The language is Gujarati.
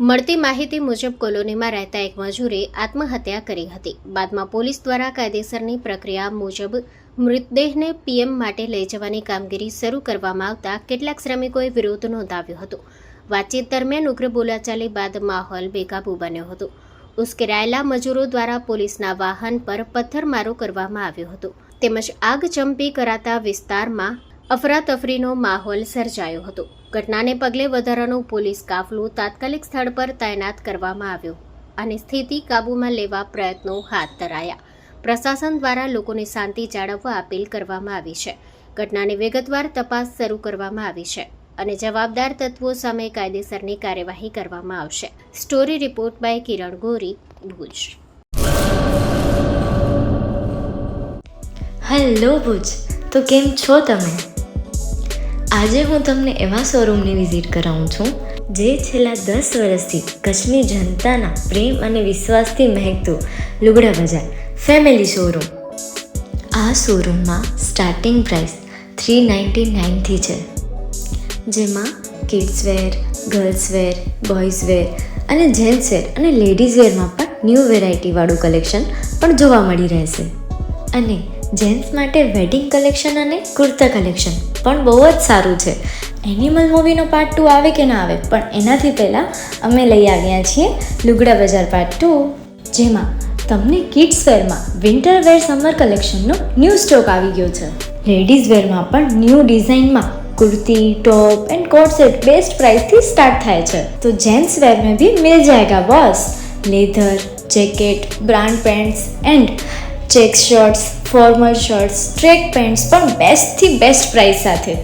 મળતી માહિતી મુજબ કોલોનીમાં રહેતા એક મજૂરે આત્મહત્યા કરી હતી. બાદમાં પોલીસ દ્વારા કાયદેસરની પ્રક્રિયા મુજબ મૃતદેહને પીએમ માટે લઈ જવાની કામગીરી શરૂ કરવામાં આવતા કેટલાક શ્રમિકોએ વિરોધ નોંધાવ્યો હતો. વાતચીત દરમિયાન ઉગ્ર બોલાચાલી બાદ માહોલ બેકાબૂ બન્યો હતો. ઉશ્કેરાયેલા મજૂરો દ્વારા પોલીસના વાહન પર પથ્થરમારો કરવામાં આવ્યો હતો તેમજ આગચંપી કરાતા વિસ્તારમાં અફરાતફરીનો માહોલ સર્જાયો હતો. ઘટનાને પગલે વધારાનું પોલીસ કાફલો તાત્કાલિક સ્થળ પર તૈનાત કરવામાં આવ્યો અને સ્થિતિ કાબૂમાં લેવા પ્રયત્નો હાથ ધરાયા. પ્રશાસન દ્વારા લોકોને શાંતિ જાળવવા અપીલ કરવામાં આવી છે. ઘટનાની વિગતવાર તપાસ શરૂ કરવામાં આવી છે અને જવાબદાર તત્વો સામે કાયદેસરની કાર્યવાહી કરવામાં આવશે. Story report by Kiran Gori, Bhuj. Hello Bhuj, તો કેમ છો તમે? આજે હું તમને એવા શોરૂમની વિઝિટ કરાવું છું જે છેલ્લા 10 વર્ષથી કચ્છની જનતાના પ્રેમ અને વિશ્વાસથી મહેકતું લુગડા બજાર ફેમિલી શોરૂમ. આ શોરૂમમાં સ્ટાર્ટિંગ પ્રાઇસ 399થી છે, જેમાં kids wear, girls wear, boys wear અને જેન્ટ્સ વેર અને લેડીઝ વેરમાં પણ ન્યૂ વેરાયટીવાળું કલેક્શન પણ જોવા મળી રહેશે. અને જેન્ટ્સ માટે વેડિંગ કલેક્શન અને કુર્તા કલેક્શન પણ બહુ જ સારું છે. એનિમલ મૂવીનો પાર્ટ 2 આવે કે ના આવે, પણ એનાથી પહેલાં અમે લઈ આવ્યા છીએ લુગડા બજાર પાર્ટ 2, જેમાં તમને કિડ્સ વેરમાં વિન્ટર વેર સમર કલેક્શનનો ન્યૂ સ્ટોક આવી ગયો છે. લેડીઝ વેરમાં પણ ન્યૂ ડિઝાઇનમાં kurti, top and coat set best price थी स्टार्ट થાય છે. तो जेंट्स वेयर में भी मिल जाएगा boss. Leather, jacket, brand pants and check shirts, formal shirts, track pants પણ બેસ્ટથી બેસ્ટ પ્રાઇસ સાથે.